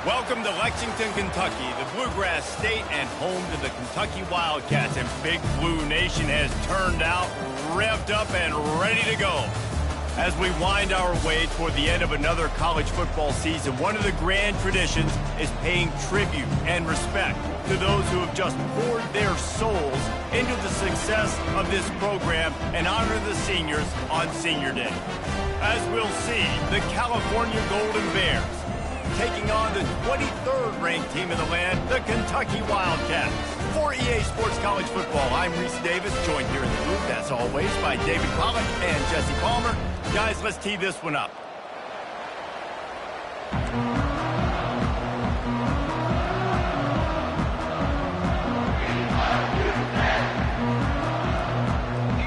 Welcome to Lexington, Kentucky, the Bluegrass State and home to the Kentucky Wildcats. And Big Blue Nation has turned out, revved up, and ready to go. As we wind our way toward the end of another college football season, one of the grand traditions is paying tribute and respect to those who have just poured their souls into the success of this program and honor the seniors on Senior Day. As we'll see, the California Golden Bears taking on the 23rd ranked team in the land, the Kentucky Wildcats. For EA Sports College Football, I'm Reese Davis, joined here in the booth, as always, by David Pollack and Jesse Palmer. Guys, let's tee this one up.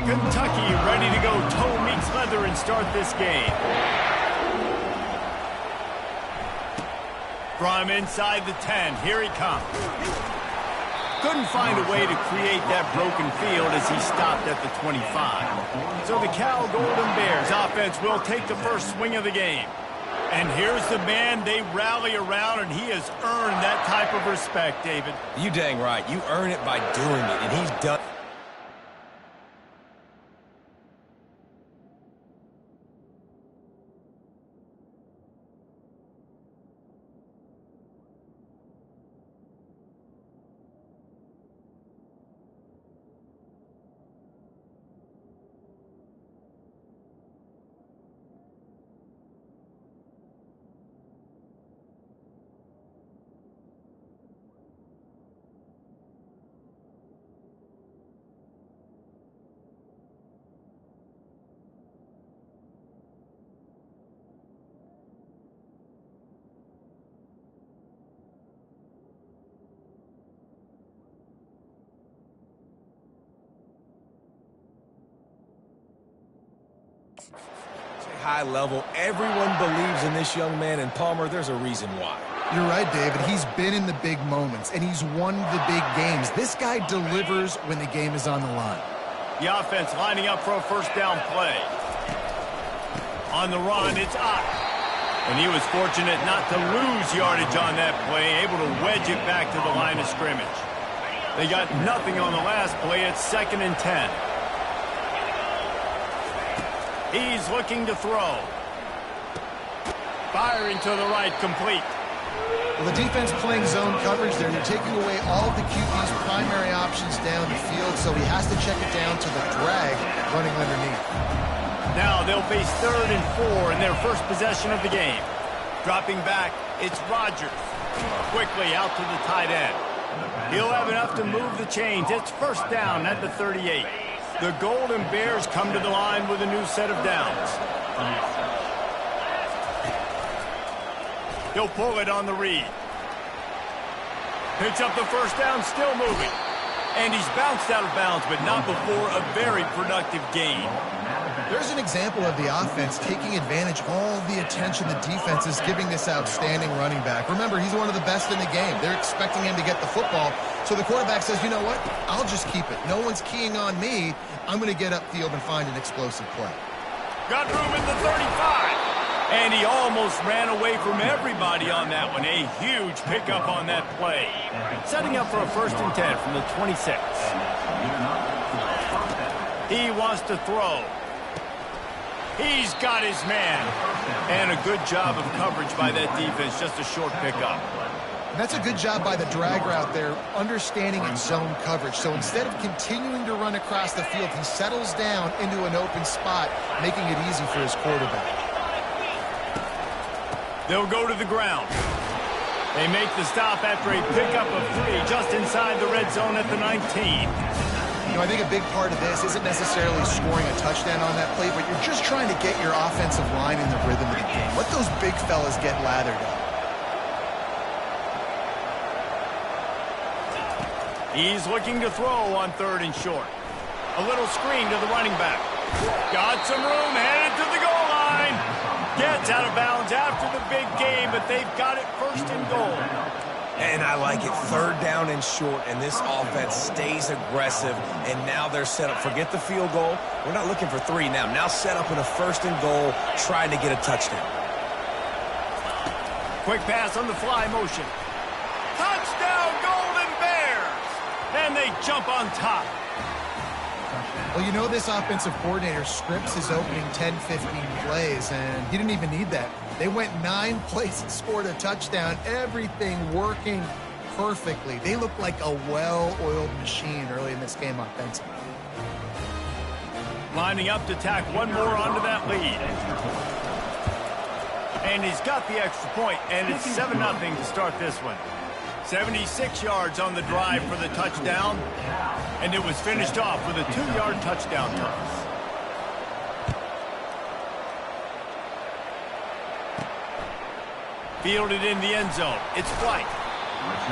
Kentucky ready to go toe meets leather and start this game. From inside the 10, here he comes. Couldn't find a way to create that broken field as he stopped at the 25. So the Cal Golden Bears offense will take the first swing of the game. And here's the man they rally around, and he has earned that type of respect, David. You dang right. You earn it by doing it, and he's done. High level. Everyone believes in this young man, and Palmer, there's a reason why. You're right, David. He's been in the big moments, and he's won the big games. This guy delivers when the game is on the line. The offense lining up for a first down play. On the run, it's up. And he was fortunate not to lose yardage on that play, able to wedge it back to the line of scrimmage. They got nothing on the last play. It's 2nd and 10. He's looking to throw. Firing to the right, complete. Well, the defense playing zone coverage there. They're taking away all of the QB's primary options down the field, so he has to check it down to the drag running underneath. Now they'll face 3rd and 4 in their first possession of the game. Dropping back, it's Rodgers. Quickly out to the tight end. He'll have enough to move the chains. It's first down at the 38. The Golden Bears come to the line with a new set of downs. He'll pull it on the read. Picks up the first down, still moving. And he's bounced out of bounds, but not before a very productive gain. There's an example of the offense taking advantage of all the attention the defense is giving this outstanding running back. Remember, he's one of the best in the game. They're expecting him to get the football. So the quarterback says, you know what? I'll just keep it. No one's keying on me. I'm going to get upfield and find an explosive play. Got room in the 35. And he almost ran away from everybody on that one. A huge pickup on that play. Setting up for a 1st and 10 from the 26. He wants to throw. He's got his man. And a good job of coverage by that defense. Just a short pickup. That's a good job by the drag route there, understanding its zone coverage. So instead of continuing to run across the field, he settles down into an open spot, making it easy for his quarterback. They'll go to the ground. They make the stop after a pickup of 3 just inside the red zone at the 19. You know, I think a big part of this isn't necessarily scoring a touchdown on that play, but you're just trying to get your offensive line in the rhythm of the game. Let those big fellas get lathered up. He's looking to throw on 3rd and short. A little screen to the running back. Got some room, headed to the goal line. Gets out of bounds after the big game, but they've got it 1st and goal. And I like it. 3rd down and short, and this offense stays aggressive, and now they're set up. Forget the field goal. We're not looking for 3 now. Now set up in a 1st and goal, trying to get a touchdown. Quick pass on the fly motion. Touchdown, Golden Bears! And they jump on top. Well, you know this offensive coordinator scripts his opening 10, 15 plays, and he didn't even need that. They went 9 plays and scored a touchdown. Everything working perfectly. They look like a well-oiled machine early in this game offensively. Lining up to tack one more onto that lead. And he's got the extra point, and it's 7-0 to start this one. 76 yards on the drive for the touchdown, and it was finished off with a 2-yard touchdown toss. Fielded in the end zone. It's White.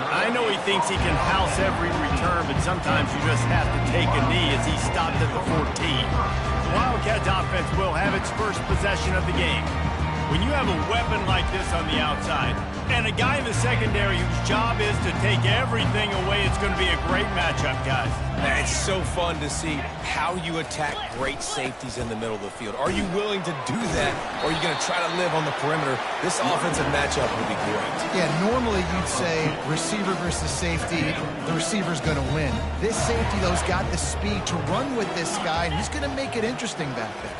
I know he thinks he can house every return, but sometimes you just have to take a knee as he stopped at the 14. The Wildcats offense will have its first possession of the game. When you have a weapon like this on the outside, and a guy in the secondary whose job is to take everything away, it's going to be a great matchup, guys. It's so fun to see how you attack great safeties in the middle of the field. Are you willing to do that, or are you going to try to live on the perimeter? This offensive matchup will be great. Yeah, normally you'd say receiver versus safety, the receiver's going to win. This safety, though, has got the speed to run with this guy, and he's going to make it interesting back there.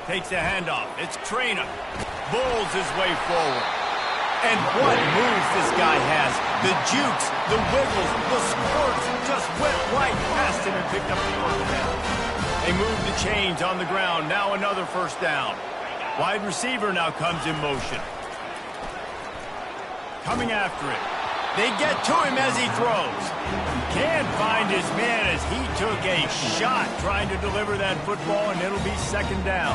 Takes the handoff. It's Trainer. Bulls his way forward. And what moves this guy has. The jukes, the wiggles, the squirts just went right past him and picked up the first down. They move the chains on the ground. Now another first down. Wide receiver now comes in motion. Coming after it. They get to him as he throws. Can't find his man as he took a shot trying to deliver that football, and it'll be second down.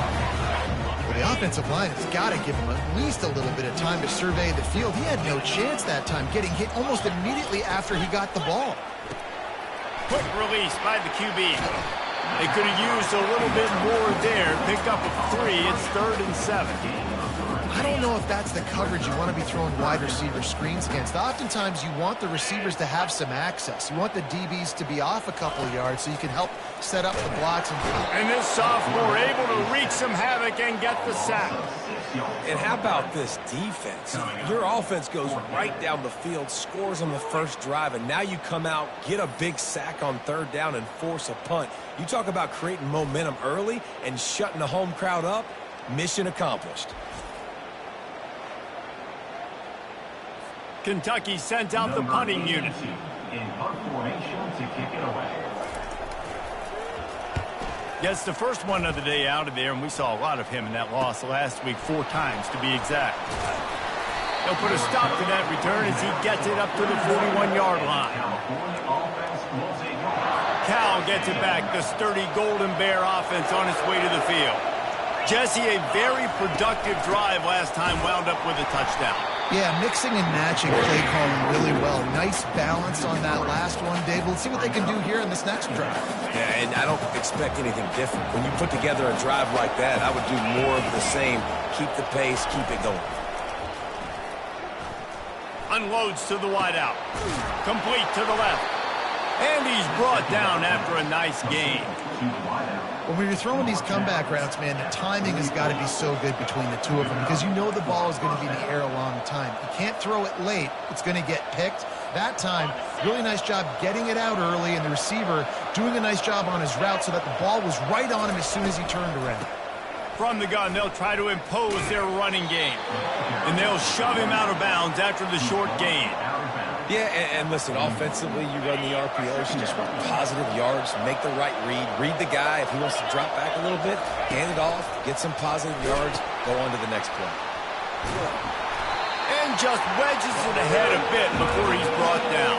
Well, the offensive line has got to give him at least a little bit of time to survey the field. He had no chance that time, getting hit almost immediately after he got the ball. Quick release by the QB. They could have used a little bit more there. Pick up a 3. It's 3rd and 7. I don't know if that's the coverage you want to be throwing wide receiver screens against. Oftentimes, you want the receivers to have some access. You want the DBs to be off a couple of yards so you can help set up the blocks. And this sophomore able to wreak some havoc and get the sack. And how about this defense? Your offense goes right down the field, scores on the first drive, and now you come out, get a big sack on 3rd down, and force a punt. You talk about creating momentum early and shutting the home crowd up. Mission accomplished. Kentucky sends out the punting unit. In punt formation to kick it away. Gets the first one of the day out of there, and we saw a lot of him in that loss last week, 4 times to be exact. He'll put a stop to that return as he gets it up to the 41-yard line. Cal gets it back, the sturdy Golden Bear offense on its way to the field. Jesse, a very productive drive last time, wound up with a touchdown. Yeah, mixing and matching play calling really well. Nice balance on that last one, Dave. We'll see what they can do here in this next drive. Yeah, and I don't expect anything different. When you put together a drive like that, I would do more of the same. Keep the pace, keep it going. Unloads to the wideout. Complete to the left. And he's brought down after a nice gain. When you're throwing these comeback routes, man, the timing has got to be so good between the two of them because you know the ball is going to be in the air a long time. You can't throw it late. It's going to get picked. That time, really nice job getting it out early, and the receiver doing a nice job on his route so that the ball was right on him as soon as he turned around. From the gun, they'll try to impose their running game. And they'll shove him out of bounds after the short gain. Yeah, and listen, offensively, you run the RPOs, you just run positive yards, make the right read the guy. If he wants to drop back a little bit, hand it off, get some positive yards, go on to the next play. And just wedges it ahead a bit before he's brought down.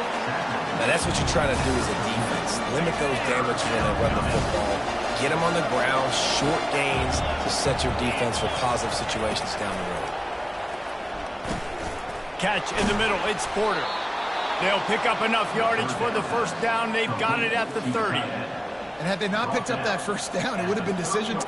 Now, that's what you're trying to do as a defense. Limit those damages when they run the football. Get them on the ground, short gains to set your defense for positive situations down the road. Catch in the middle, it's Porter. They'll pick up enough yardage for the first down. They've got it at the 30. And had they not picked up that first down, it would have been decisions.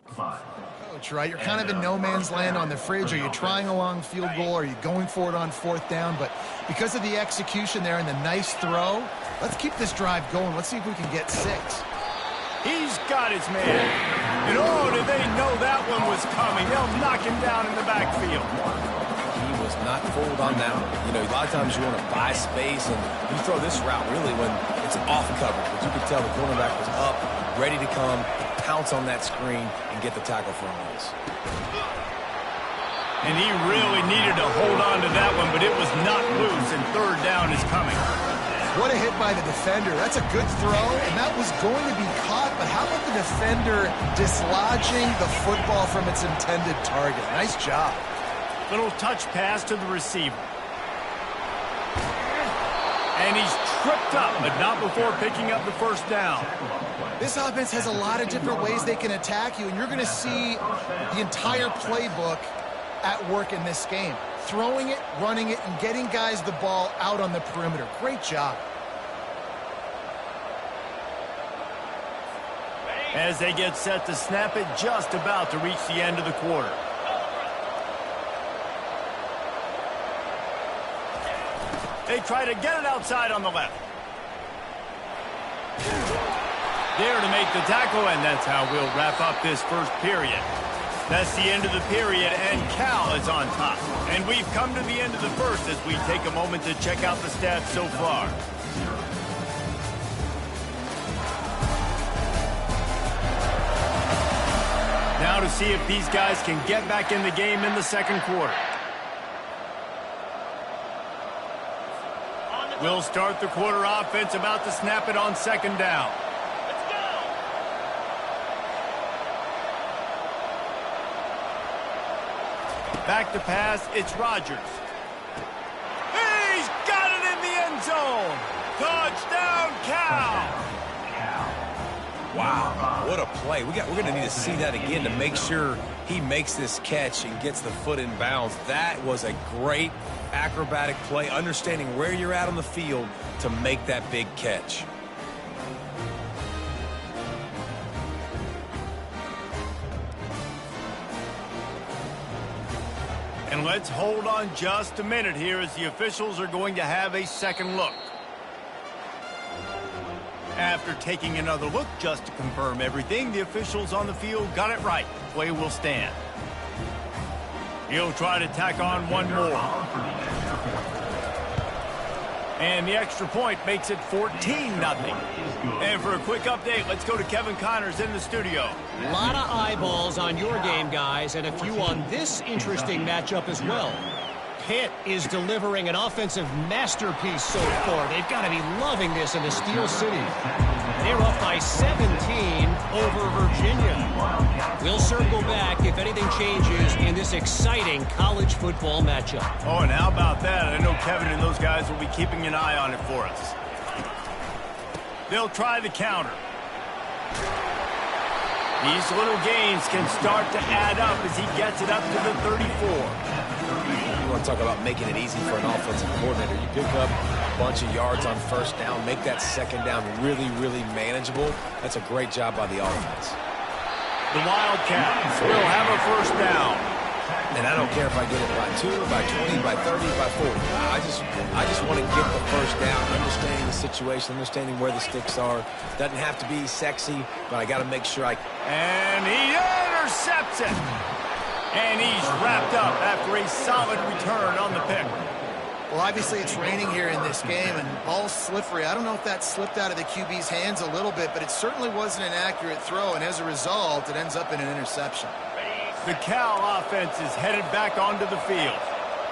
Coach, right? You're kind of in no man's land on the fridge. Are you trying a long field goal? Are you going for it on 4th down? But because of the execution there and the nice throw, let's keep this drive going. Let's see if we can get 6. He's got his man. And oh, did they know that one was coming? They'll knock him down in the backfield. He was not fooled on that one. You know, a lot of times you want to buy space, and you throw this route really when it's off coverage. But you could tell the cornerback was up, ready to come, pounce on that screen, and get the tackle for him. And he really needed to hold on to that one, but it was not loose, and 3rd down is coming. What a hit by the defender. That's a good throw, and that was going to be caught, but how about the defender dislodging the football from its intended target? Nice job. Little touch pass to the receiver. And he's tripped up, but not before picking up the 1st down. This offense has a lot of different ways they can attack you, and you're going to see the entire playbook at work in this game. Throwing it, running it, and getting guys the ball out on the perimeter. Great job. As they get set to snap it, just about to reach the end of the quarter. They try to get it outside on the left. There to make the tackle, and that's how we'll wrap up this 1st period. That's the end of the period, and Cal is on top. And we've come to the end of the 1st as we take a moment to check out the stats so far. Now to see if these guys can get back in the game in the 2nd quarter. We'll start the quarter offense, about to snap it on 2nd down. Back to pass, it's Rodgers. He's got it in the end zone. Touchdown, Cal. Wow, what a play. We're going to need to see that again to make sure he makes this catch and gets the foot in bounds. That was a great acrobatic play, understanding where you're at on the field to make that big catch. And let's hold on just a minute here as the officials are going to have a 2nd look. After taking another look just to confirm everything, the officials on the field got it right. Play will stand. He'll try to tack on one more. And the extra point makes it 14-0. And for a quick update, let's go to Kevin Connors in the studio. A lot of eyeballs on your game, guys, and a few on this interesting matchup as well. Pitt is delivering an offensive masterpiece so far. They've got to be loving this in the Steel City. They're up by 17 over Virginia. We'll circle back if anything changes in this exciting college football matchup. Oh, and how about that? I know Kevin and those guys will be keeping an eye on it for us. They'll try the counter. These little gains can start to add up as he gets it up to the 34. You want to talk about making it easy for an offensive coordinator. You pick up a bunch of yards on 1st down, make that 2nd down really, really manageable. That's a great job by the offense. The Wildcats will have a 1st down. And I don't care if I get it by 2, by 20, by 30, by 40. I just want to get the 1st down, understanding the situation, understanding where the sticks are. Doesn't have to be sexy, but I got to make sure I... And he intercepts it. And he's wrapped up after a solid return on the pick. Well, obviously it's raining here in this game, and ball's slippery. I don't know if that slipped out of the QB's hands a little bit, but it certainly wasn't an accurate throw, and as a result, it ends up in an interception. The Cal offense is headed back onto the field.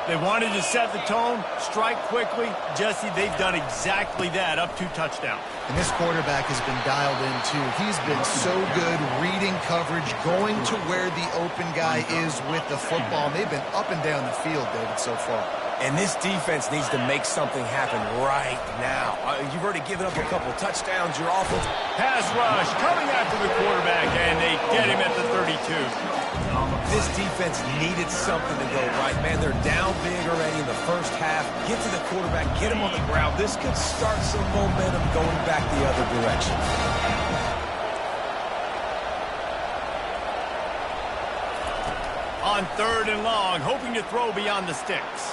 They wanted to set the tone, strike quickly. Jesse, they've done exactly that, up 2 touchdowns. And this quarterback has been dialed in, too. He's been so good reading coverage, going to where the open guy is with the football. And they've been up and down the field, David, so far. And this defense needs to make something happen right now. You've already given up a couple touchdowns. Your offense... Pass rush coming after the quarterback, and they get him at the 32. This defense needed something to go right. Man, they're down big already in the 1st half. Get to the quarterback, get him on the ground. This could start some momentum going back the other direction. On 3rd and long, hoping to throw beyond the sticks.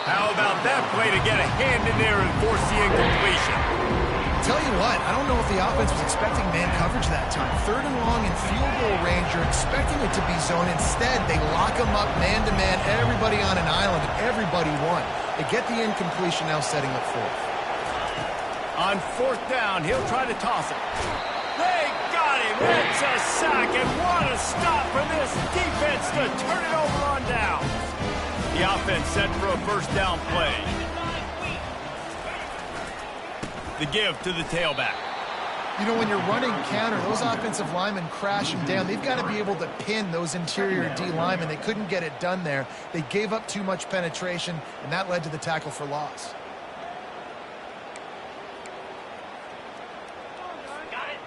How about that play to get a hand in there and force the incompletion? Tell you what, I don't know if the offense was expecting man coverage that time. 3rd and long in field goal range, you're expecting it to be zone. Instead, they lock them up man-to-man, everybody on an island, and everybody won. They get the incompletion, now setting up 4th. On 4th down, he'll try to toss it. They got him. It's a sack, and what a stop for this defense to turn it over on down. The offense set for a 1st down play. The give to the tailback. You know, when you're running counter, those offensive linemen crashing down, they've got to be able to pin those interior D linemen. They couldn't get it done there. They gave up too much penetration, and that led to the tackle for loss.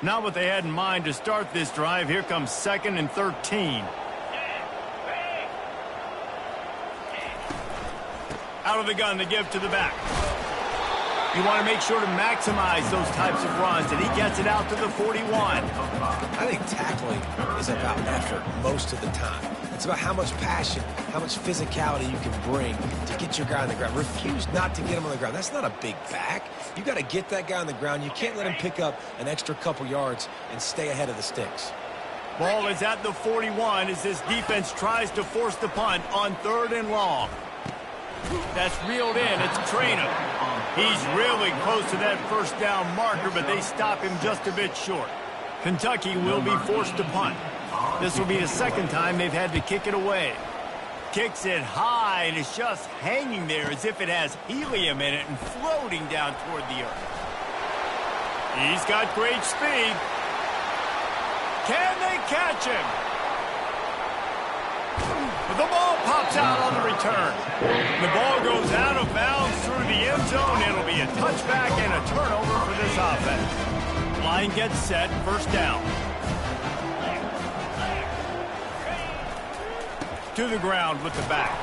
Not what they had in mind to start this drive. Here comes 2nd and 13. Out of the gun, the give to the back. You want to make sure to maximize those types of runs, and he gets it out to the 41. I think tackling is about effort most of the time. It's about how much passion, how much physicality you can bring to get your guy on the ground. Refuse not to get him on the ground. That's not a big back. You got to get that guy on the ground. You can't let him pick up an extra couple yards and stay ahead of the sticks. Ball is at the 41 as this defense tries to force the punt on 3rd and long. That's reeled in. It's Traynor. He's really close to that 1st down marker, but they stop him just a bit short. Kentucky will be forced to punt. This will be the 2nd time they've had to kick it away. Kicks it high, and it's just hanging there as if it has helium in it and floating down toward the earth. He's got great speed. Can they catch him? The ball pops out on the return. The ball goes out of bounds through the end zone. It'll be a touchback and a turnover for this offense. Line gets set, 1st down. To the ground with the back.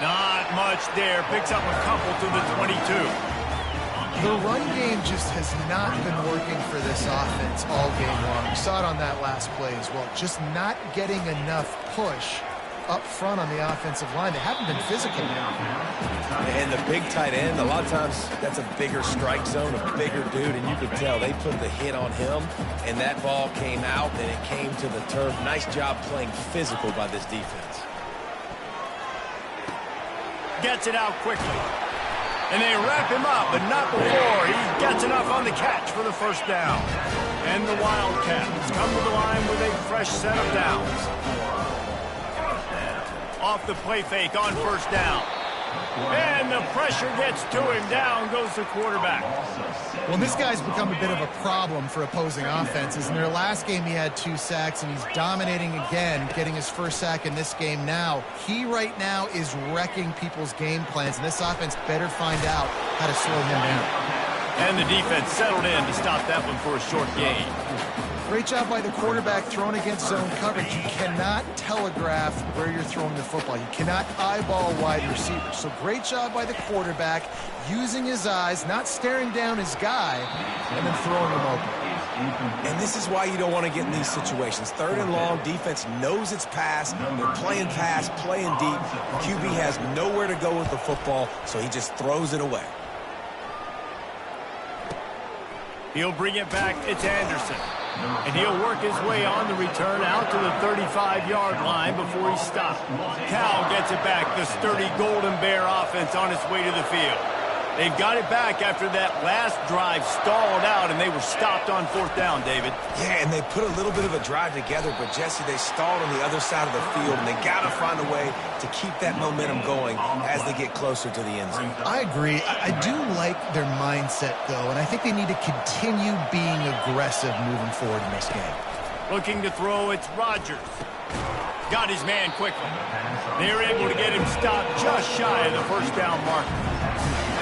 Not much there. Picks up a couple to the 22. The run game just has not been working for this offense all game long. We saw it on that last play as well. Just not getting enough push up front on the offensive line. They haven't been physical now. And the big tight end, a lot of times that's a bigger strike zone, a bigger dude, and you could tell they put the hit on him, and that ball came out, and it came to the turf. Nice job playing physical by this defense. Gets it out quickly. And they wrap him up, but not before he gets enough on the catch for the 1st down. And the Wildcats come to the line with a fresh set of downs. Off the play fake on 1st down. And the pressure gets to him. Down goes the quarterback. Well, this guy's become a bit of a problem for opposing offenses. In their last game, he had 2 sacks, and he's dominating again, getting his 1st sack in this game now. He right now is wrecking people's game plans, and this offense better find out how to slow him down. And the defense settled in to stop that one for a short gain. Great job by the quarterback throwing against zone coverage. You cannot telegraph where you're throwing the football. You cannot eyeball wide receivers. So great job by the quarterback using his eyes, not staring down his guy, and then throwing him open. And this is why you don't want to get in these situations. 3rd and long, defense knows it's pass. They're playing pass, playing deep. QB has nowhere to go with the football, so he just throws it away. He'll bring it back. It's Anderson. And he'll work his way on the return out to the 35-yard line before he stops. Cal gets it back. The sturdy Golden Bear offense on its way to the field. They've got it back after that last drive stalled out, and they were stopped on 4th down, David. Yeah, and they put a little bit of a drive together, but, Jesse, they stalled on the other side of the field, and they got to find a way to keep that momentum going as they get closer to the end zone. I agree. I do like their mindset, though, and I think they need to continue being aggressive moving forward in this game. Looking to throw, it's Rodgers. Got his man quickly. They're able to get him stopped just shy of the 1st down marker.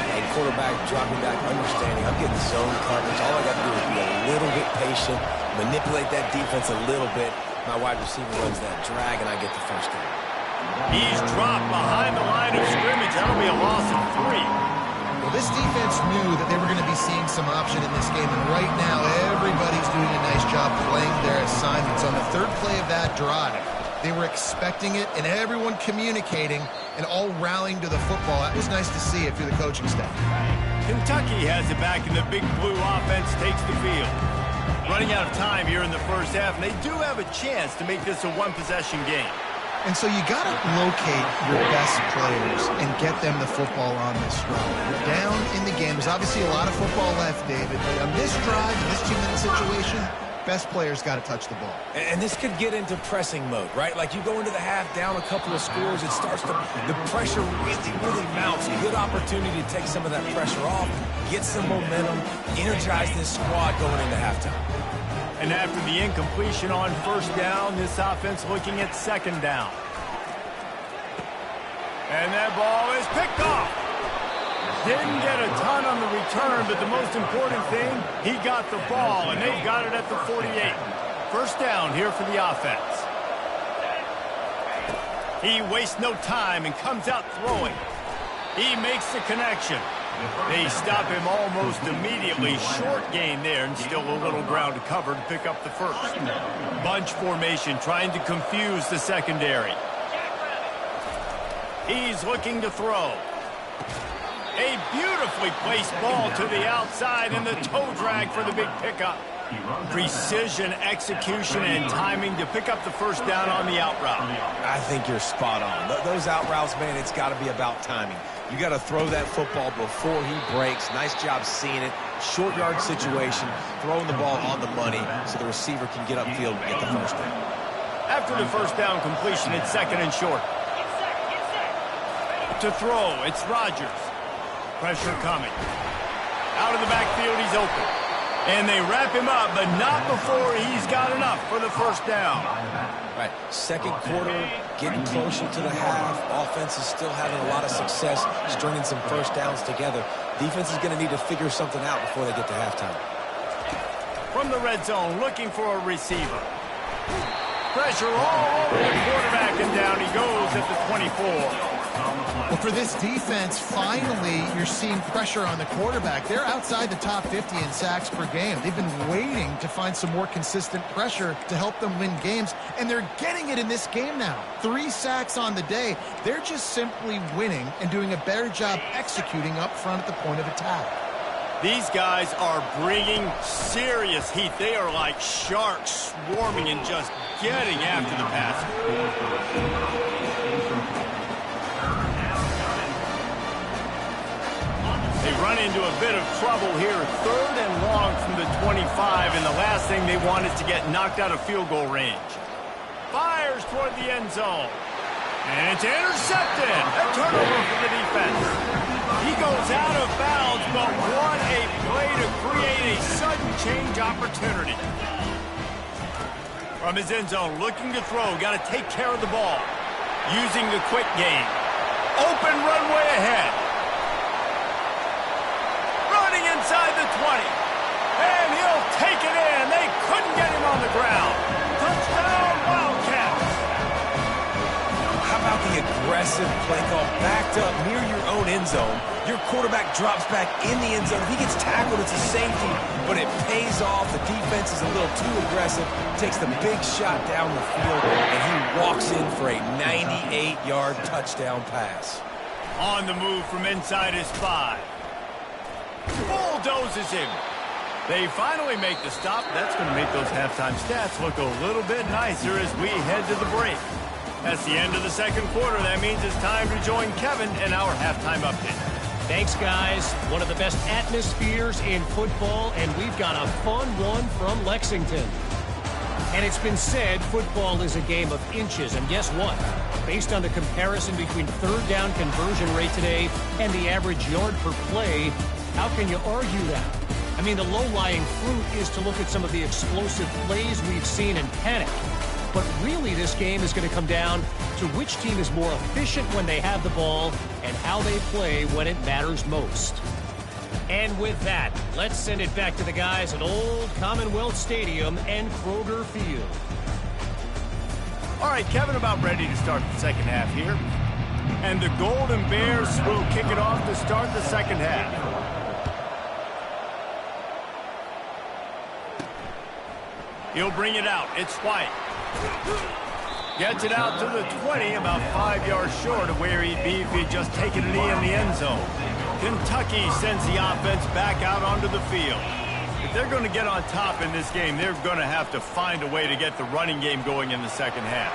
And quarterback dropping back, understanding, I'm getting zone coverage. All I got to do is be a little bit patient, manipulate that defense a little bit. My wide receiver runs that drag, and I get the 1st down. He's dropped behind the line of scrimmage. That'll be a loss of 3. Well, this defense knew that they were going to be seeing some option in this game, and right now everybody's doing a nice job playing their assignments. On the 3rd play of that drive, They were expecting it, and everyone communicating and all rallying to the football. That was nice to see it through the coaching staff. Kentucky has it back, and the Big Blue offense takes the field. Running out of time here in the first half, and they do have a chance to make this a one-possession game. And so you got to locate your best players and get them the football on this run. You're down in the game. There's obviously a lot of football left, David, but on this drive, in this 2-minute situation, best players got to touch the ball. And this could get into pressing mode, right? Like you go into the half down a couple of scores, it starts to, the pressure really mounts. A good opportunity to take some of that pressure off, get some momentum, energize this squad going into halftime. And after the incompletion on first down, this offense looking at second down. And that ball is picked off. Didn't get a ton on the return, but the most important thing, he got the ball, and they've got it at the 48. First down here for the offense. He wastes no time and comes out throwing. He makes the connection. They stop him almost immediately. Short gain there, and still a little ground to cover to pick up the first. Bunch formation, trying to confuse the secondary. He's looking to throw. A beautifully placed ball to the outside, and the toe drag for the big pickup. Precision, execution, and timing to pick up the first down on the out route. I think you're spot on. Those out routes, man, it's got to be about timing. You got to throw that football before he breaks. Nice job seeing it. Short yard situation, throwing the ball on the money so the receiver can get upfield and get the first down. After the first down completion, it's second and short. To throw, it's Rodgers. Pressure coming. Out of the backfield, he's open. And they wrap him up, but not before he's got enough for the first down. Right, second quarter, getting closer to the half. Offense is still having a lot of success stringing some first downs together. Defense is going to need to figure something out before they get to halftime. From the red zone, looking for a receiver. Pressure all over the quarterback, and down he goes at the 24. Well, for this defense, finally, you're seeing pressure on the quarterback. They're outside the top 50 in sacks per game. They've been waiting to find some more consistent pressure to help them win games, and they're getting it in this game now. 3 sacks on the day. They're just simply winning and doing a better job executing up front at the point of attack. These guys are bringing serious heat. They are like sharks swarming and just getting after the passer. They run into a bit of trouble here. 3rd and long from the 25, and the last thing they want is to get knocked out of field goal range. Fires toward the end zone. And it's intercepted. A turnover for the defense. He goes out of bounds, but what a play to create a sudden change opportunity. From his end zone, looking to throw. Got to take care of the ball. Using the quick game. Open runway ahead. Inside the 20, and he'll take it in. They couldn't get him on the ground. Touchdown, Wildcats. How about the aggressive play call backed up near your own end zone? Your quarterback drops back in the end zone. If he gets tackled, it's a safety, but it pays off. The defense is a little too aggressive, takes the big shot down the field, and he walks in for a 98-yard touchdown pass. On the move from inside his 5. Bulldozes him. They finally make the stop. That's going to make those halftime stats look a little bit nicer as we head to the break. That's the end of the second quarter. That means it's time to join Kevin in our halftime update. Thanks, guys. One of the best atmospheres in football, and we've got a fun one from Lexington. And it's been said football is a game of inches, and guess what? Based on the comparison between third down conversion rate today and the average yard per play, how can you argue that? I mean, the low-lying fruit is to look at some of the explosive plays we've seen in panic. But really, this game is going to come down to which team is more efficient when they have the ball and how they play when it matters most. And with that, let's send it back to the guys at Old Commonwealth Stadium and Kroger Field. All right, Kevin, about ready to start the second half here. And the Golden Bears will kick it off to start the second half. He'll bring it out. It's White. Gets it out to the 20, about 5 yards short of where he'd be if he'd just taken a knee in the end zone. Kentucky sends the offense back out onto the field. If they're going to get on top in this game, they're going to have to find a way to get the running game going in the second half.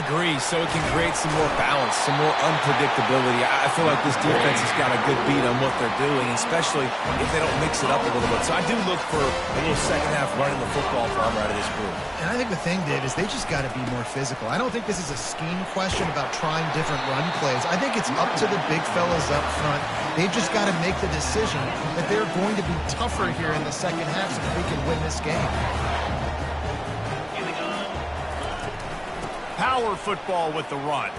Agree, so it can create some more balance, some more unpredictability. I feel like this defense has got a good beat on what they're doing, especially if they don't mix it up a little bit. So I do look for a little second half running the football from out of this group. And I think the thing, Dave, is they just got to be more physical. I don't think this is a scheme question about trying different run plays. I think it's up to the big fellas up front. They've just got to make the decision that they're going to be tougher here in the second half so that we can win this game. Power football with the run.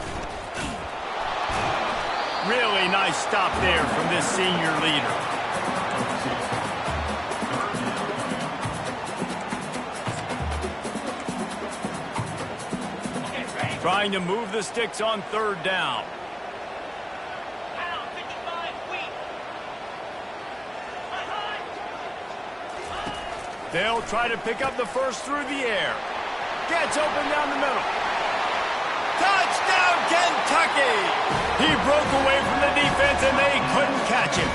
Really nice stop there from this senior leader. Trying to move the sticks on third down. They'll try to pick up the first through the air. Gets open down the middle. Touchdown, Kentucky! He broke away from the defense and they couldn't catch him.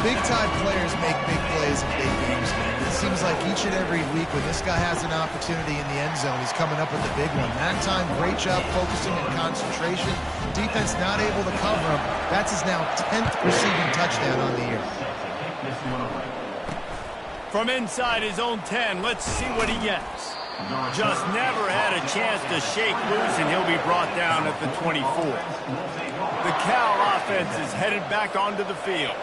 Big-time players make big plays in big games, man. It seems like each and every week when this guy has an opportunity in the end zone, he's coming up with the big one. That time, great job focusing and concentration. Defense not able to cover him. That's his now 10th receiving touchdown on the year. From inside his own 10, let's see what he gets. Just never had a chance to shake loose, and he'll be brought down at the 24. The Cal offense is headed back onto the field.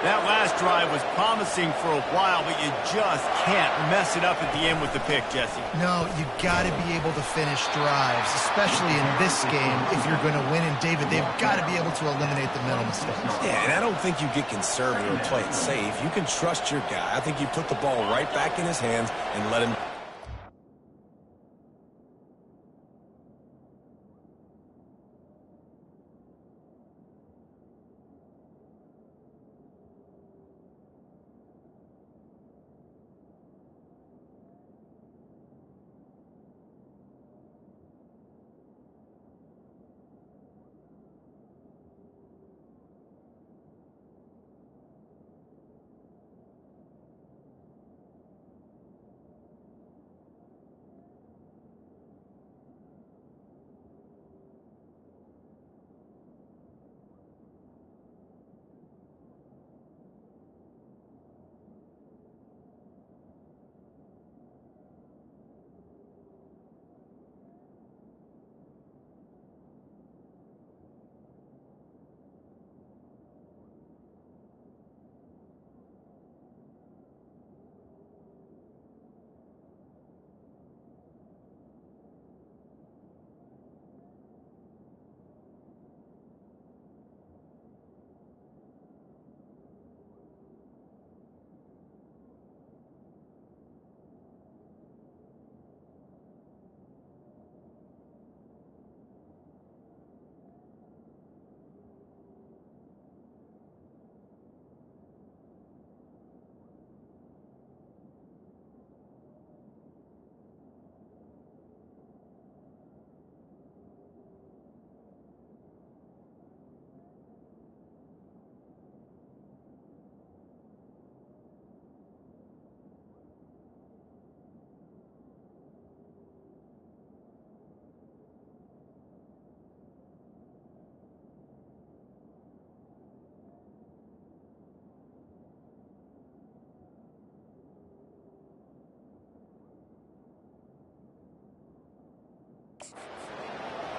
That last drive was promising for a while, but you just can't mess it up at the end with the pick, Jesse. No, you got to be able to finish drives, especially in this game if you're going to win. And, David, they've got to be able to eliminate the mental mistakes. Yeah, and I don't think you get conservative or play it safe. You can trust your guy. I think you put the ball right back in his hands and let him...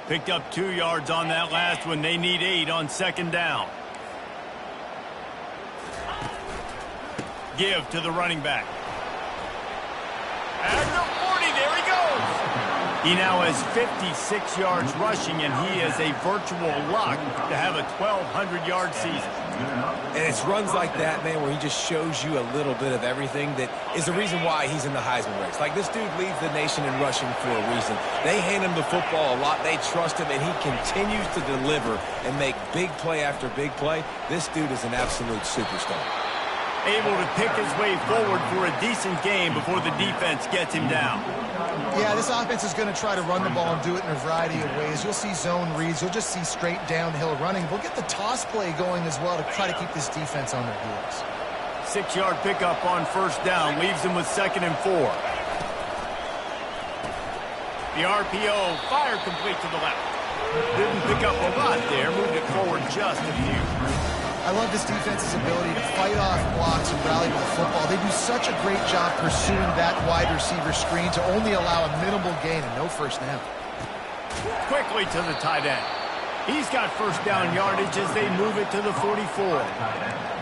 Picked up 2 yards on that last one. They need 8 on second down. Give to the running back. At the 40, there he goes. He now has 56 yards rushing, and he is a virtual lock to have a 1,200-yard season. And it's runs like that, man, where he just shows you a little bit of everything that is the reason why he's in the Heisman race. Like, this dude leads the nation in rushing for a reason. They hand him the football a lot. They trust him, and he continues to deliver and make big play after big play. This dude is an absolute superstar. able to pick his way forward for a decent game before the defense gets him down. Yeah, this offense is going to try to run the ball and do it in a variety of ways. You'll see zone reads. You'll just see straight downhill running. We'll get the toss play going as well to try to keep this defense on their heels. 6-yard pickup on first down leaves them with 2nd and 4. The RPO fired complete to the left. Didn't pick up a lot there, moved it forward just a few. I love this defense's ability to fight off blocks and rally to the football. They do such a great job pursuing that wide receiver screen to only allow a minimal gain and no first down. Quickly to the tight end. He's got first down yardage as they move it to the 44.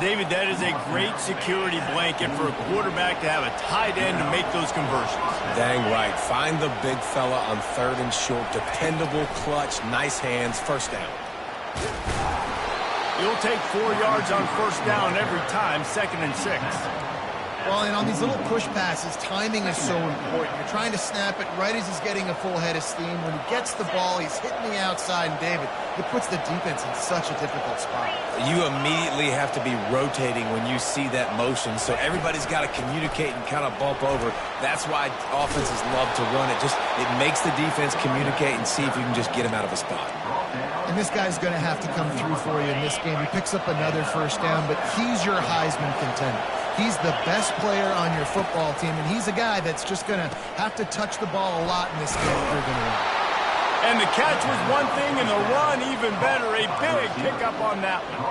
David, that is a great security blanket for a quarterback to have a tight end to make those conversions. Dang right. Find the big fella on 3rd and short. Dependable, clutch, nice hands, first down. He'll take 4 yards on first down every time, 2nd and 6. Well, and on these little push passes, timing is so important. You're trying to snap it right as he's getting a full head of steam. When he gets the ball, he's hitting the outside, and David, it puts the defense in such a difficult spot. You immediately have to be rotating when you see that motion, so everybody's got to communicate and kind of bump over. That's why offenses love to run it. It makes the defense communicate and see if you can just get him out of a spot. And this guy's going to have to come through for you in this game. He picks up another first down, but he's your Heisman contender. He's the best player on your football team, and he's a guy that's just going to have to touch the ball a lot in this game if you're going to win. And the catch was one thing, and the run even better. A big pickup on that one.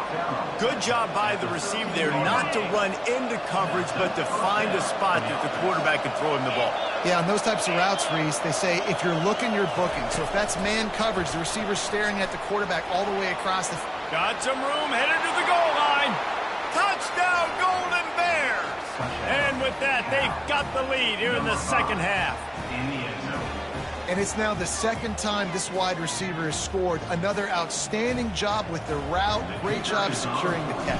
Good job by the receiver there, not to run into coverage, but to find a spot that the quarterback could throw him the ball. Yeah, on those types of routes, Reese, they say if you're looking, you're booking. So if that's man coverage, the receiver's staring at the quarterback all the way across the... Got some room, headed to the goal line. Touchdown, Golden Bears! And with that, they've got the lead here in the second half. And it's now the 2nd time this wide receiver has scored. Another outstanding job with the route. Great job securing the catch.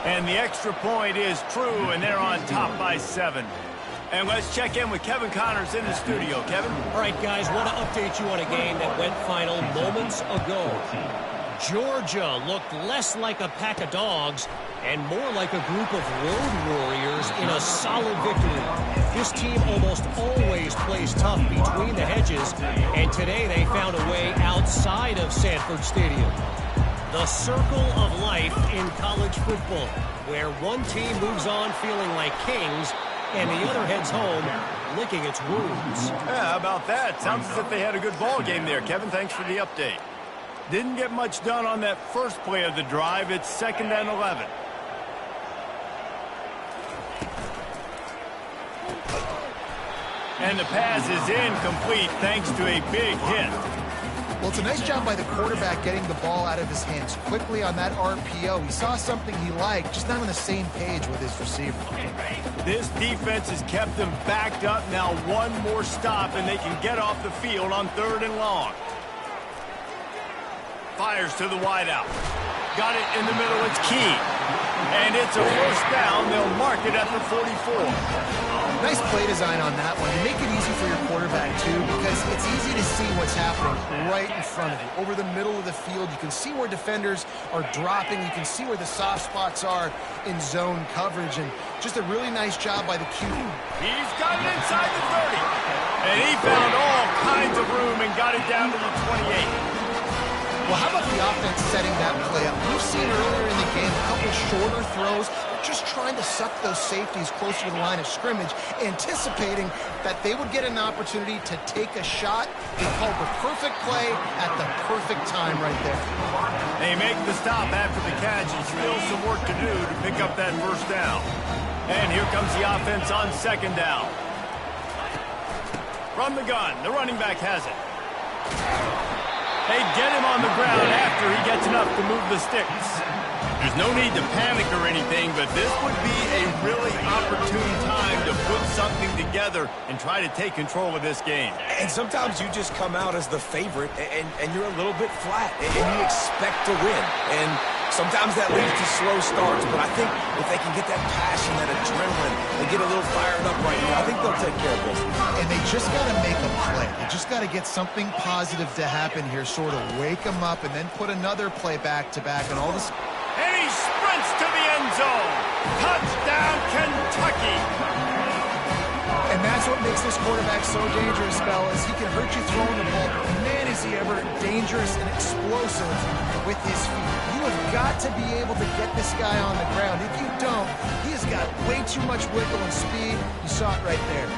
And the extra point is true, and they're on top by 7. And let's check in with Kevin Connors in the studio. Kevin? All right, guys, want to update you on a game that went final moments ago. Georgia looked less like a pack of dogs and more like a group of road warriors in a solid victory. This team almost always plays tough between the hedges, and today they found a way outside of Sanford Stadium. The circle of life in college football, where one team moves on feeling like kings and the other heads home licking its wounds. Yeah, how about that? Sounds as if they had a good ball game there. Kevin, thanks for the update. Didn't get much done on that first play of the drive. It's 2nd and 11. And the pass is incomplete thanks to a big hit. Well, it's a nice job by the quarterback getting the ball out of his hands quickly on that RPO. He saw something he liked, just not on the same page with his receiver. This defense has kept them backed up. Now one more stop, and they can get off the field on 3rd and long. Fires to the wideout. Got it in the middle. It's key. And it's a first down. They'll mark it at the 44. Nice play design on that one. You make it easy for your quarterback, too, because it's easy to see what's happening right in front of you. Over the middle of the field, you can see where defenders are dropping. You can see where the soft spots are in zone coverage. And just a really nice job by the QB. He's got it inside the 30. And he found all kinds of room and got it down to the 28. Well, how about the offense setting that play up? We've seen earlier in the game a couple shorter throws, just trying to suck those safeties closer to the line of scrimmage, anticipating that they would get an opportunity to take a shot. They called the perfect play at the perfect time right there. They make the stop after the catch, and still some work to do to pick up that first down. And here comes the offense on 2nd down. From the gun, the running back has it. They get him on the ground after he gets enough to move the sticks. There's no need to panic or anything, but this would be a really opportune time to put something together and try to take control of this game. And sometimes you just come out as the favorite, and you're a little bit flat, and you expect to win. And sometimes that leads to slow starts, but I think if they can get that passion, that adrenaline, they get a little fired up right now, I think they'll take care of this. And they just got to make a play. They just got to get something positive to happen here, sort of wake them up, and then put another play back-to-back, and all this... And he sprints to the end end zone. Touchdown, Kentucky. And that's what makes this quarterback so dangerous, fellas. He can hurt you throwing the ball, but man, is he ever dangerous and explosive with his feet. You have got to be able to get this guy on the ground. If you don't, he has got way too much wiggle and speed. You saw it right there.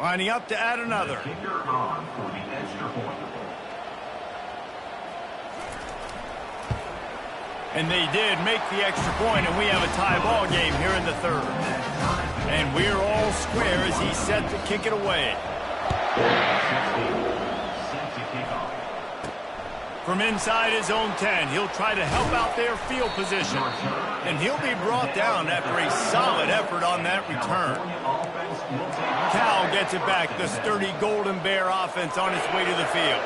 Lining up to add another. Kicker on for the extra point. And they did make the extra point, and we have a tie ball game here in the third. And we're all square as he's set to kick it away. Set to kick off. From inside his own 10, he'll try to help out their field position. And he'll be brought down after a solid effort on that return. Cal gets it back, the sturdy Golden Bear offense on its way to the field.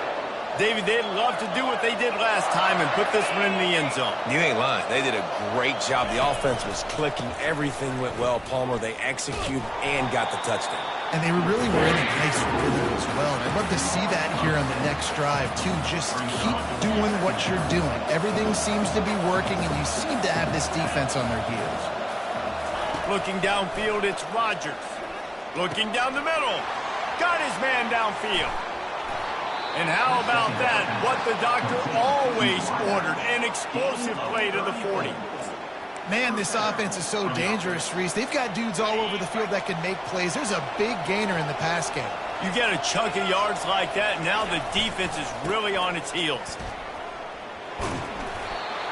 David, they'd love to do what they did last time and put this one in the end zone. You ain't lying. They did a great job. The offense was clicking. Everything went well, Palmer. They executed and got the touchdown. And they really were in a nice rhythm as well. And I'd love to see that here on the next drive, too. Just keep doing what you're doing. Everything seems to be working, and you seem to have this defense on their heels. Looking downfield, it's Rodgers. Looking down the middle. Got his man downfield. And how about that? What the doctor always ordered, an explosive play to the 40. Man, this offense is so dangerous, Reese. They've got dudes all over the field that can make plays. There's a big gainer in the pass game. You get a chunk of yards like that, now the defense is really on its heels.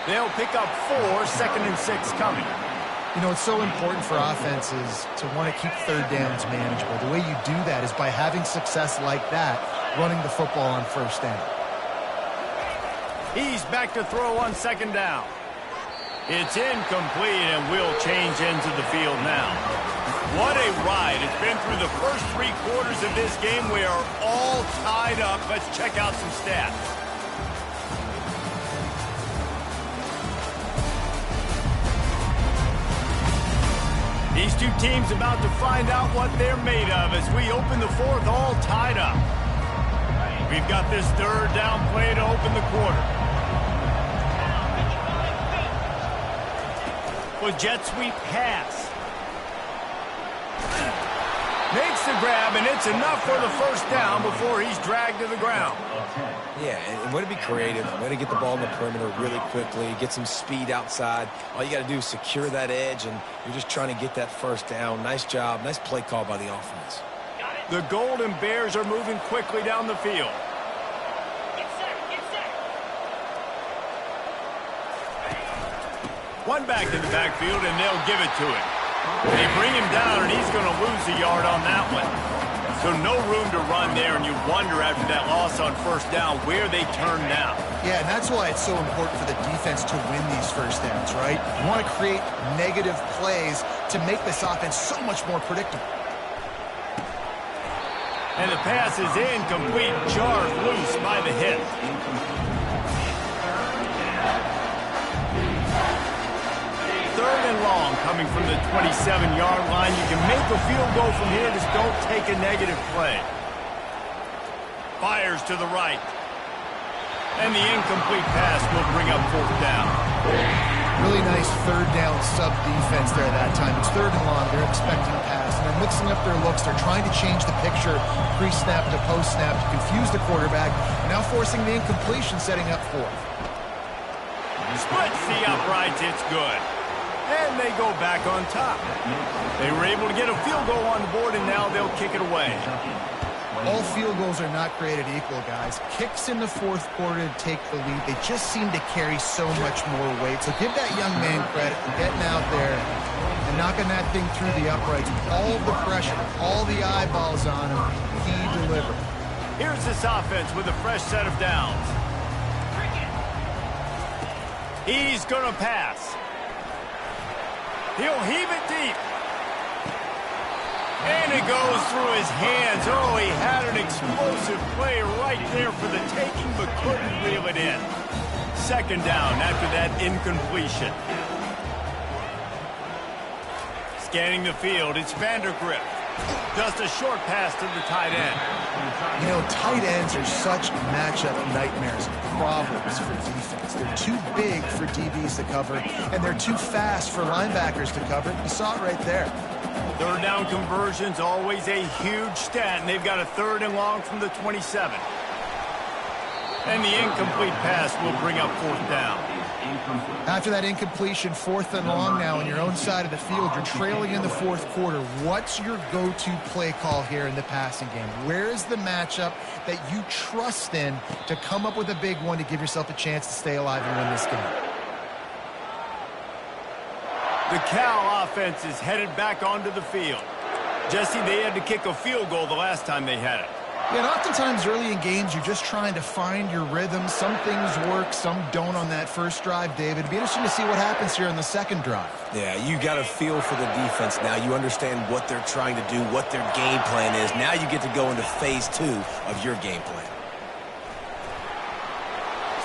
They'll pick up 4, 2nd and 6 coming. You know, it's so important for offenses to want to keep third downs manageable. The way you do that is by having success like that, running the football on first down. He's back to throw on 2nd down. It's incomplete, and we'll change into the field now. What a ride. It's been through the first 3 quarters of this game. We are all tied up. Let's check out some stats. These two teams about to find out what they're made of as we open the 4th all tied up. We've got this 3rd down play to open the quarter. With jet sweep pass. Makes the grab, and it's enough for the 1st down before he's dragged to the ground. Yeah, and way to be creative, way to get the ball in the perimeter really quickly, get some speed outside. All you got to do is secure that edge, and you're just trying to get that 1st down. Nice job, nice play call by the offense. The Golden Bears are moving quickly down the field. One back in the backfield, and they'll give it to him. They bring him down, and he's going to lose a yard on that one. So no room to run there, and you wonder after that loss on 1st down where they turn now. Yeah, and that's why it's so important for the defense to win these 1st downs, right? You want to create negative plays to make this offense so much more predictable. And the pass is incomplete, jarred loose by the hip. Third and long coming from the 27-yard line. You can make a field goal from here, just don't take a negative play. Fires to the right. And the incomplete pass will bring up 4th down. Really nice 3rd down sub-defense there that time. It's 3rd and long. They're expecting a pass, and they're mixing up their looks. They're trying to change the picture pre-snap to post-snap to confuse the quarterback, and now forcing the incompletion, setting up 4th. Splits the uprights. It's good. And they go back on top. They were able to get a field goal on the board, and now they'll kick it away. All field goals are not created equal, guys. Kicks in the 4th quarter to take the lead. They just seem to carry so much more weight. So give that young man credit for getting out there and knocking that thing through the uprights. All the pressure, all the eyeballs on him, he delivered. Here's this offense with a fresh set of downs. He's going to pass. He'll heave it deep. And it goes through his hands. Oh, he had an explosive play right there for the taking, but couldn't reel it in. Second down after that incompletion. Scanning the field, it's Vandergrift. Just a short pass to the tight end. You know, tight ends are such matchup nightmares, problems for defense. They're too big for DBs to cover, and they're too fast for linebackers to cover. You saw it right there. Third down conversion's always a huge stat, and they've got a 3rd and long from the 27. And the incomplete pass will bring up 4th down. After that incompletion, 4th and long now on your own side of the field. You're trailing in the 4th quarter. What's your go-to play call here in the passing game? Where is the matchup that you trust in to come up with a big one to give yourself a chance to stay alive and win this game? The Cal offense is headed back onto the field. Jesse, they had to kick a field goal the last time they had it. Yeah, and oftentimes early in games, you're just trying to find your rhythm. Some things work, some don't on that first drive, David. It'd be interesting to see what happens here in the second drive. Yeah, you got a feel for the defense now. You understand what they're trying to do, what their game plan is. Now you get to go into phase 2 of your game plan.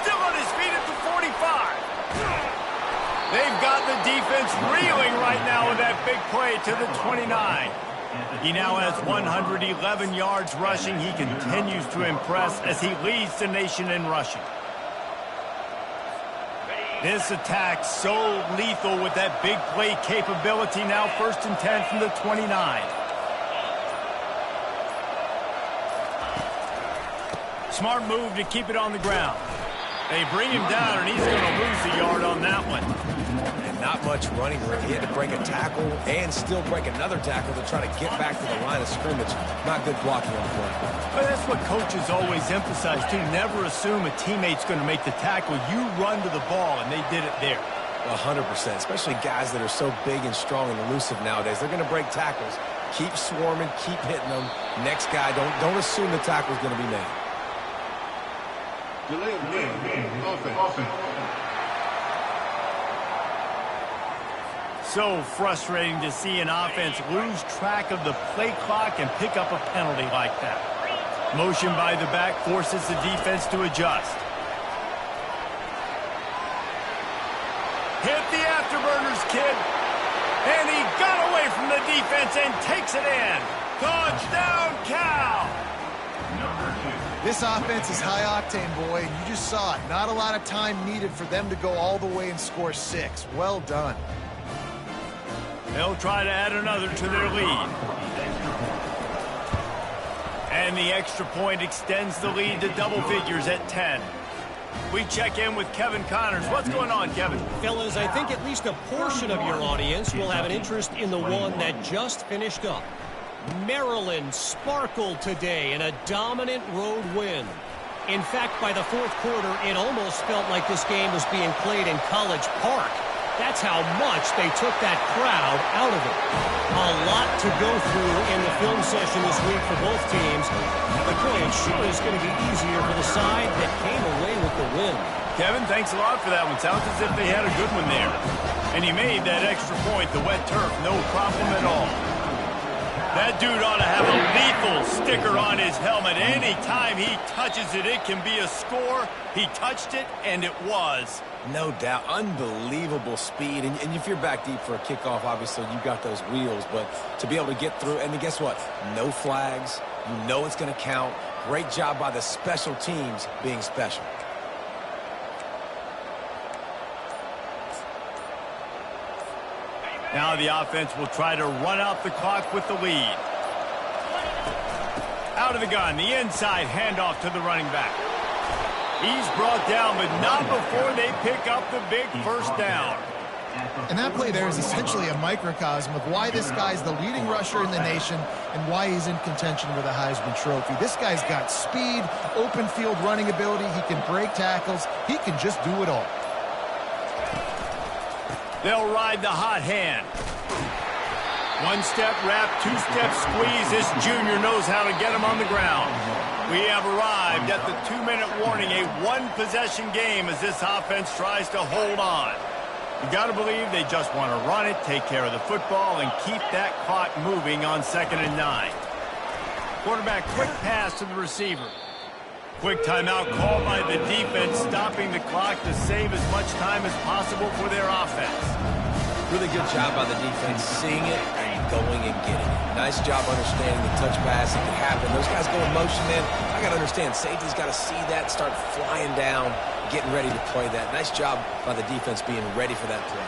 Still on his feet at the 45. They've got the defense reeling right now with that big play to the 29. He now has 111 yards rushing. He continues to impress as he leads the nation in rushing. This attack so lethal with that big play capability. Now 1st and 10 from the 29. Smart move to keep it on the ground. They bring him down, and he's going to lose a yard on that one. And not much running room. He had to break a tackle and still break another tackle to try to get back to the line of scrimmage. Not good blocking on the play. But that's what coaches always emphasize, too. Never assume a teammate's going to make the tackle. You run to the ball, and they did it there. 100%, especially guys that are so big and strong and elusive nowadays. They're going to break tackles. Keep swarming, keep hitting them. Next guy, don't assume the tackle's going to be made. So frustrating to see an offense lose track of the play clock and pick up a penalty like that. Motion by the back forces the defense to adjust. Hit the afterburners, kid. And he got away from the defense and takes it in. Touchdown, Cal! This offense is high-octane, boy, and you just saw it. Not a lot of time needed for them to go all the way and score 6. Well done. They'll try to add another to their lead. And the extra point extends the lead to double figures at 10. We check in with Kevin Connors. What's going on, Kevin? Fellas, I think at least a portion of your audience will have an interest in the one that just finished up. Maryland sparkled today in a dominant road win. In fact, by the 4th quarter, it almost felt like this game was being played in College Park. That's how much they took that crowd out of it. A lot to go through in the film session this week for both teams. But boy, it sure is going to be easier for the side that came away with the win. Kevin, thanks a lot for that one. Sounds as if they had a good one there. And he made that extra point, the wet turf, no problem at all. That dude ought to have a lethal sticker on his helmet. Anytime he touches it, it can be a score. He touched it, and it was. No doubt. Unbelievable speed. And if you're back deep for a kickoff, obviously you got those wheels. But to be able to get through, and then guess what? No flags. You know it's going to count. Great job by the special teams being special. Now the offense will try to run out the clock with the lead. Out of the gun, the inside handoff to the running back. He's brought down, but not before they pick up the big first down. And that play there is essentially a microcosm of why this guy's the leading rusher in the nation and why he's in contention with a Heisman Trophy. This guy's got speed, open field running ability. He can break tackles. He can just do it all. They'll ride the hot hand. One-step wrap, two-step squeeze. This junior knows how to get him on the ground. We have arrived at the 2-minute warning, a one-possession game as this offense tries to hold on. You got to believe they just want to run it, take care of the football, and keep that clock moving on 2nd and 9. Quarterback quick pass to the receiver. Quick timeout called by the defense, stopping the clock to save as much time as possible for their offense. Really good job by the defense, seeing it and going and getting it. Nice job understanding the touch pass. It can happen. Those guys go in motion, man. I got to understand, safety's got to see that, start flying down, getting ready to play that. Nice job by the defense being ready for that play.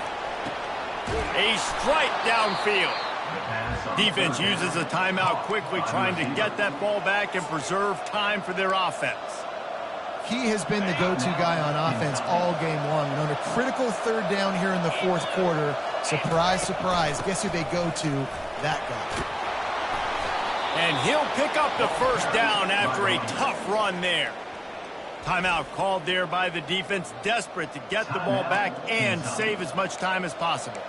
A strike downfield. Defense uses a timeout quickly, trying to get that ball back and preserve time for their offense. He has been the go-to guy on offense all game long. And on a critical 3rd down here in the 4th quarter, surprise, surprise, guess who they go to? That guy. And he'll pick up the 1st down after a tough run there. Timeout called there by the defense, desperate to get the ball back and save as much time as possible.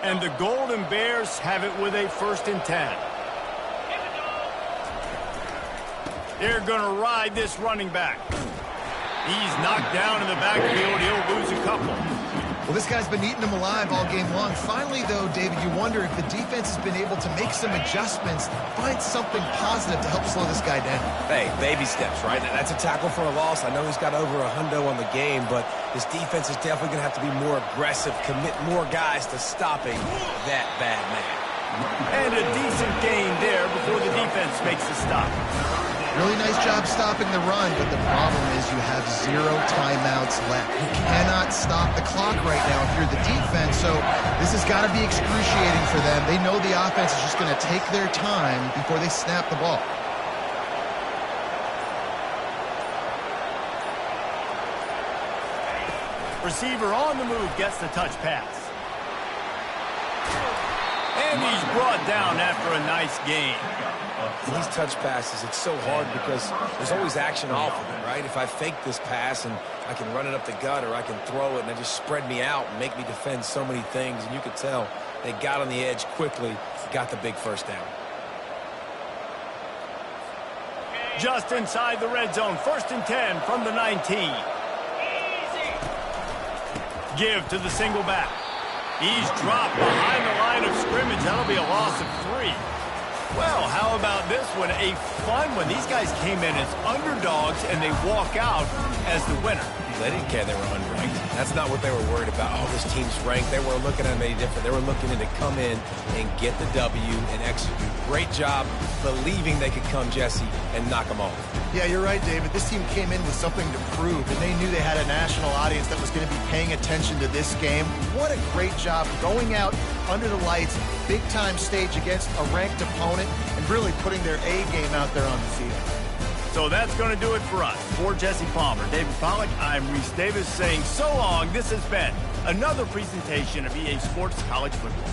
And the Golden Bears have it with a 1st and 10. They're going to ride this running back. He's knocked down in the backfield. He'll lose a couple. Well, this guy's been eating them alive all game long. Finally, though, David, you wonder if the defense has been able to make some adjustments, find something positive to help slow this guy down. Hey, baby steps, right? That's a tackle for a loss. I know he's got over a hundo on the game, but this defense is definitely going to have to be more aggressive, commit more guys to stopping that bad man. And a decent gain there before the defense makes the stop. Really nice job stopping the run, but the problem is you have 0 timeouts left. You cannot stop the clock right now if you're the defense, so this has got to be excruciating for them. They know the offense is just going to take their time before they snap the ball. Receiver on the move gets the touch pass. And he's brought down after a nice gain. These touch passes, it's so hard because there's always action off of it, right? If I fake this pass and I can run it up the gut or I can throw it and they just spread me out and make me defend so many things, and you could tell they got on the edge quickly, got the big 1st down. Just inside the red zone, 1st and 10 from the 19. Give to the single back. He's dropped behind the line of scrimmage. That'll be a loss of 3. Well, how about this one? A fun one. These guys came in as underdogs, and they walk out as the winner. They didn't care they were unranked. That's not what they were worried about. Oh, this team's ranked. They weren't looking at them any different. They were looking to come in and get the W and execute. Great job believing they could come, Jesse, and knock them off. Yeah, you're right, David. This team came in with something to prove, and they knew they had a national audience that was going to be paying attention to this game. What a great job going out under the lights, big-time stage against a ranked opponent, and really putting their A game out there on the field. So that's going to do it for us. For Jesse Palmer, David Pollack, I'm Reese Davis saying so long. This has been another presentation of EA Sports College Football.